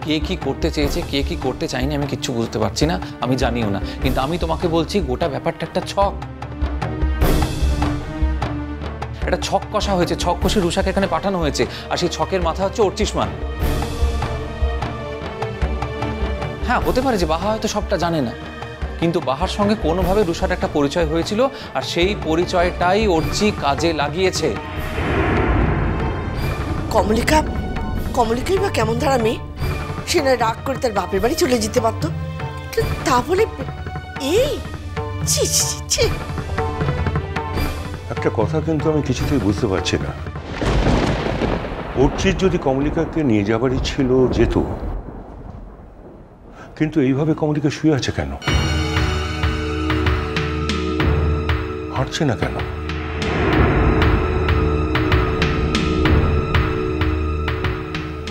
কে কি করতে চেয়েছে কে কি করতে চায়নি আমি কিচ্ছু বুঝতে পারছি না, আমি জানিও না। কিন্তু আমি তোমাকে বলছি গোটা ব্যাপারটা একটা ছক, একটা ছক কষা হয়েছে, ছক কষে রুষাকে এখানে পাঠানো হয়েছে। আর সেই ছকের মাথা হচ্ছে অর্চিষ্মান। হ্যাঁ, হতে পারে যে বাহা হয়তো সবটা জানে না, কিন্তু বাহার সঙ্গে কোনোভাবে রুষার একটা পরিচয় হয়েছিল, আর সেই পরিচয়টাই অর্চি কাজে লাগিয়েছে। কমলিকাই বা কেমন ধারা মেয়ে, সে না রাগ করে তার বাপের বাড়ি চলে যেতে পারতো, তা বলে এই ছি ছি ছি। একটা কথা কিন্তু আমি কিছুতেই বুঝতে পারছি না, অর্চিত যদি কমলিকাকে নিয়ে যাবারই ছিল যেত, কিন্তু এইভাবে কমলিকা শুয়ে আছে কেন, হাঁটছে না কেন?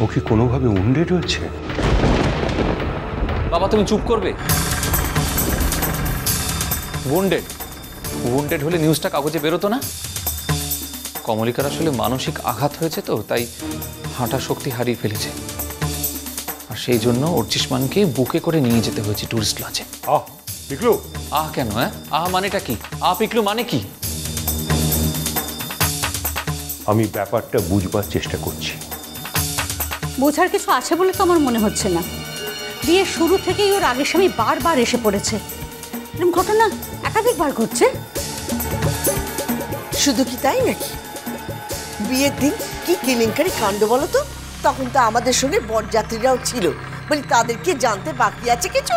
ও কি কোনোভাবে উন্ডে রয়েছে? বাবা তুমি চুপ করবে। ওয়ান্টেড হলে নিউজটা কাগজে বেরোতো না? কমলিকার আসলে মানসিক আঘাত হয়েছে, তো তাই হাঁটার শক্তি হারিয়ে ফেলেছে, আর সেই জন্য অর্চিষ্মানকে বুকে করে নিয়ে যেতে হয়েছে টুরিস্ট লজে। পিকলু, কেন? হ্যাঁ, মানেটা কি? পিকলু মানে কি? আমি ব্যাপারটা বুঝবার চেষ্টা করছি। বোঝার কিছু আছে বলে তো আমার মনে হচ্ছে না। বিয়ের শুরু থেকেই ওর আগের স্বামী বারবার এসে পড়েছে, এরকম ঘটনা একাধিকবার ঘটছে। শুধু কি তাই নাকি? বিয়ের দিন কি কেলেঙ্কারি কাণ্ড বলো তো, তখন তো আমাদের সঙ্গে বরযাত্রীরাও ছিল, বলি তাদেরকে জানতে বাকি আছে কিছু?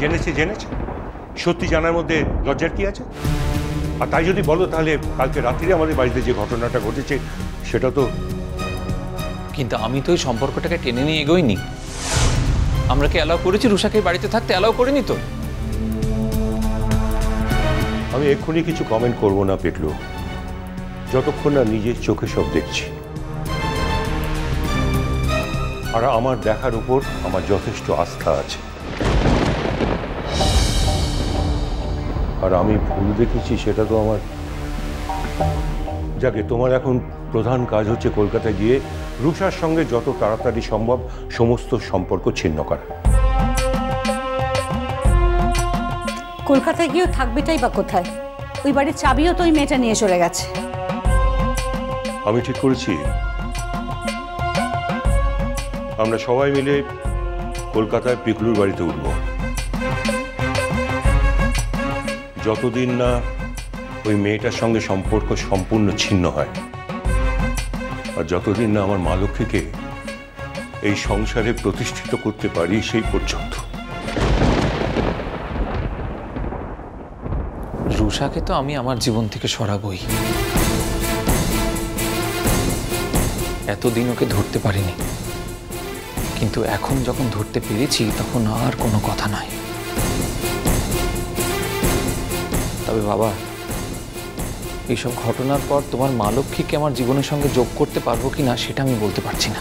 জেনেছে, সত্যি জানার মধ্যে লজ্জার কি আছে? আর তাই যদি বলো তাহলে কালকে রাত্রে আমাদের বাড়িতে যে ঘটনাটা ঘটেছে সেটা তো। কিন্তু আমি তো ওই সম্পর্কটাকে টেনে নিয়ে এগোইনি। আমরা কি অ্যালাউ করেছি রুষাকে বাড়িতে থাকতে? অ্যালাউ করিনি তো। আমি এক্ষুনি কিছু কমেন্ট করব না পিকলু, যতক্ষণ না নিজের চোখে সব দেখছি। আর আমার দেখার উপর আমার যথেষ্ট আস্থা আছে। আর আমি ভুল দেখেছি সেটা তো আমার। যাকে তোমার এখন প্রধান কাজ হচ্ছে কলকাতায় গিয়ে রুষার সঙ্গে যত তাড়াতাড়ি সম্ভব সমস্ত সম্পর্ক ছিন্ন করা। কলকাতায় গিয়েও থাকবেটাই বা কোথায়? ওই বাড়ির চাবিও তো ওই মেয়েটা নিয়ে চলে গেছে। আমি ঠিক করেছি আমরা সবাই মিলে কলকাতায় পিকলুর বাড়িতে উঠব, যতদিন না ওই মেয়েটার সঙ্গে সম্পর্ক সম্পূর্ণ ছিন্ন হয়, আর যতদিন না আমার মা লক্ষ্মীকে এই সংসারে প্রতিষ্ঠিত করতে পারি সেই পর্যন্ত। রুষাকে তো আমি আমার জীবন থেকে সরাবই। এতদিন ওকে ধরতে পারিনি, কিন্তু এখন যখন ধরতে পেরেছি তখন আর কোনো কথা নাই। তবে বাবা, এইসব ঘটনার পর তোমার মা লক্ষ্মীকে আমার জীবনের সঙ্গে যোগ করতে পারবো কিনা সেটা আমি বলতে পারছি না।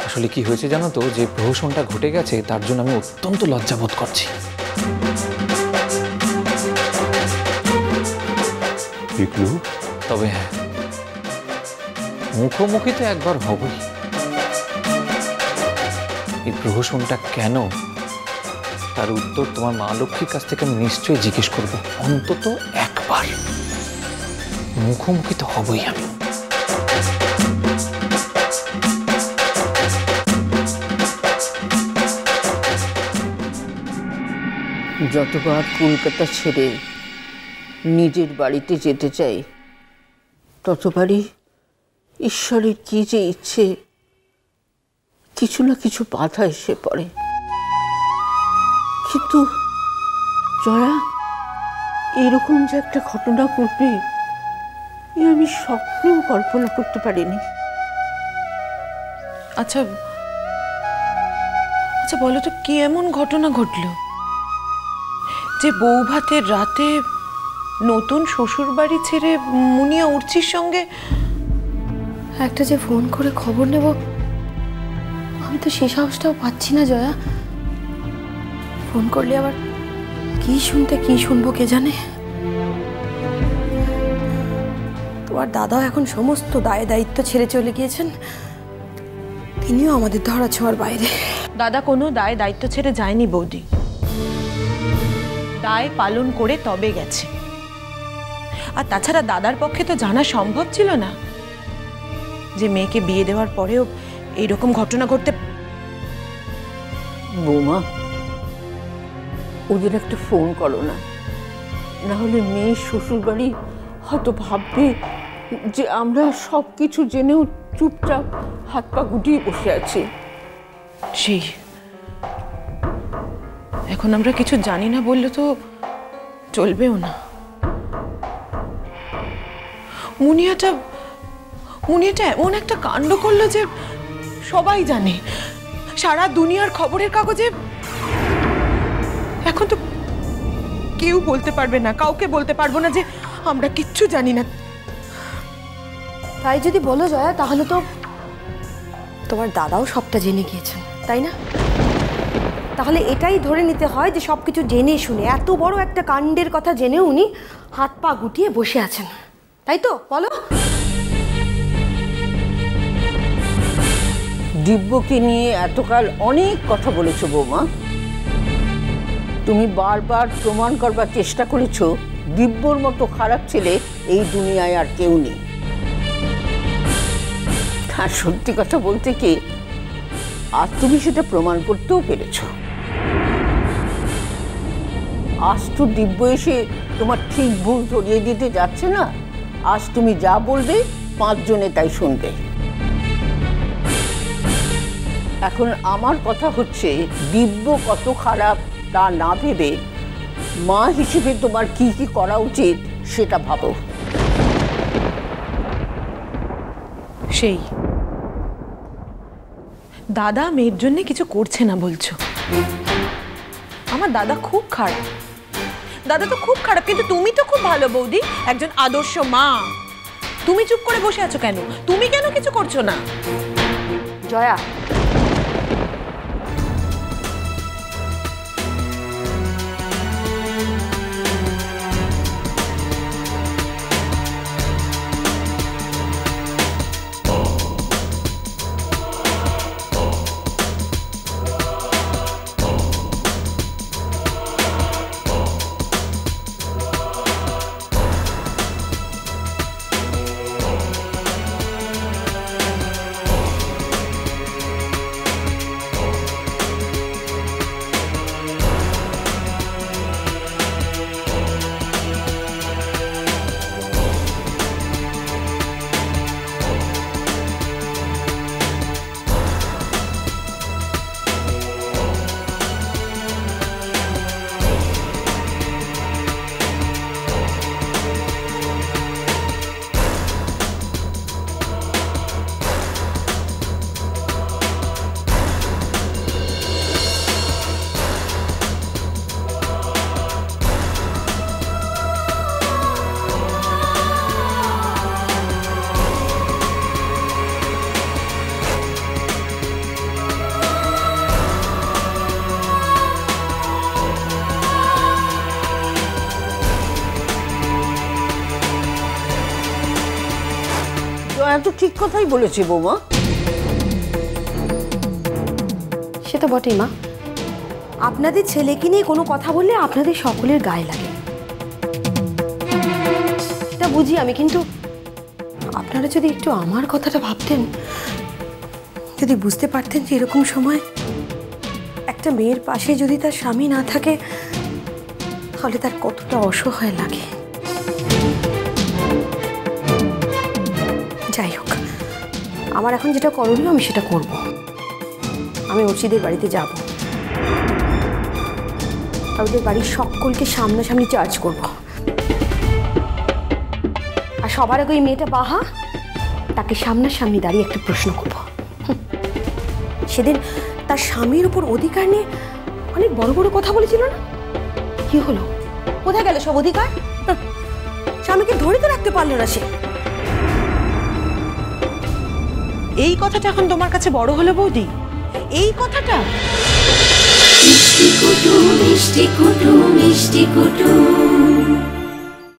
আসলে কি হয়েছে জানো তো, যে প্রহসনটা ঘটে গেছে তার জন্য আমি অত্যন্ত লজ্জাবোধ করছি। তবে হ্যাঁ, মুখোমুখি তো একবার হবই। এই প্রহসনটা কেন, তার উত্তর তোমার মা লক্ষ্মীর কাছ থেকে আমি নিশ্চয়ই জিজ্ঞেস করব, অন্তত একবার। মুখোমুখি তো হবই আমি। যতবার কলকাতা ছেড়ে নিজের বাড়িতে যেতে চাই, ততবারই ঈশ্বরের কি যে ইচ্ছে কিছু না কিছু বাধা এসে পড়ে। কিন্তু জয়া, এরকম যে একটা ঘটনা ঘটবে এ আমি স্বপ্নেও কল্পনা করতে পারিনি। আচ্ছা বলো তো, কি এমন ঘটনা ঘটলো যে বৌভাতের রাতে নতুন শ্বশুর বাড়ি ছেড়ে মুনিয়া অর্চির সঙ্গে একটা যে ফোন করে খবর নেব, আমি তো সে সাহসটাও পাচ্ছি না জয়া। ফোন করলে আবার কি শুনবো কে জানে। তোমার দাদাও এখন সমস্ত দায় দায়িত্ব ছেড়ে চলে গিয়েছেন, তিনিও আমাদের ধরা ছোঁয়ার বাইরে। দাদা কোনো দায় দায়িত্ব ছেড়ে যায়নি বৌদি, দায় পালন করে তবে গেছে। আর তাছাড়া দাদার পক্ষে তো জানা সম্ভব ছিল না যে মেয়েকে বিয়ে দেওয়ার পরেও এইরকম ঘটনা ঘটতে। বৌমা, ওদের একটা ফোন করো না, না হলে মেয়ে শ্বশুর বাড়ি হয়তো ভাববে যে আমরা সব কিছু জেনেও চুপচাপ হাত পা গুটিয়ে বসে আছি। সেই এখন আমরা কিছু জানি না বললে তো চলবেও না। মুনিয়াটা এমন একটা কাণ্ড করলো যে সবাই জানে, সারা দুনিয়ার খবরের কাগজে। এখন তো কেউ বলতে পারবে না, কাউকে বলতে পারবো না যে আমরা কিচ্ছু জানি না। তাই যদি বলো জয়া, তাহলে তো তোমার দাদাও সবটা জেনে গিয়েছেন, তাই না? তাহলে এটাই ধরে নিতে হয় যে সবকিছু জেনে শুনে এত বড় একটা কাণ্ডের কথা জেনেও উনি হাত পা গুটিয়ে বসে আছেন, তাই তো? বলো। দিব্যকে নিয়ে এতকাল অনেক কথা বলেছো বৌমা, তুমি বারবার প্রমাণ করবার চেষ্টা করেছো দিব্যর মতো খারাপ ছেলে এই দুনিয়ায় আর কেউ নেই। আর সত্যি কথা বলতে কি, আর তুমি সেটা প্রমাণ করতেও পেরেছো। আজ তো দিব্য এসে তোমার ঠিক ভুল ধরিয়ে দিতে যাচ্ছে না। আজ তুমি যা বলবে 5 জনে তাই শুনবে। এখন আমার কথা হচ্ছে, দিব্য কত খারাপ তা না ভেবে মা হিসেবে তোমার কি কি করা উচিত সেটা ভাবো। সেই দাদা মেয়ের জন্য কিছু করছে না বলছো? আমার দাদা খুব খারাপ, দাদা তো খুব খারাপ, কিন্তু তুমি তো খুব ভালো বৌদি, একজন আদর্শ মা। তুমি চুপ করে বসে আছো কেন? তুমি কেন কিছু করছো না? জয়া, এত ঠিক কথাই বলেছে বৌমা। সে তো বটেই মা, আপনাদের ছেলেকে নিয়ে কোনো কথা বললে আপনাদের সকলের গায়ে লাগে, সেটা বুঝি আমি। কিন্তু আপনারা যদি একটু আমার কথাটা ভাবতেন, যদি বুঝতে পারতেন যে এরকম সময় একটা মেয়ের পাশে যদি তার স্বামী না থাকে তাহলে তার কতটা অসহায় লাগে। যাই হোক, আমার এখন যেটা করণীয় আমি সেটা করব। আমি অর্চিদের বাড়িতে যাব, ওদের বাড়ির সকলকে সামনাসামনি চার্জ করব, আর সবার আগে ওই মেয়েটা বাহা, তাকে সামনাসামনি দাঁড়িয়ে একটা প্রশ্ন করব। সেদিন তার স্বামীর উপর অধিকার নিয়ে অনেক বড় বড় কথা বলেছিল না? কি হলো? কোথায় গেল সব অধিকার? স্বামীকে ধরে তো রাখতে পারলো না সে। এই কথাটা এখন তোমার কাছে বড় হলো বৌদি? এই কথাটা? মিষ্টি কুটু মিষ্টি কুটু মিষ্টি কুটু।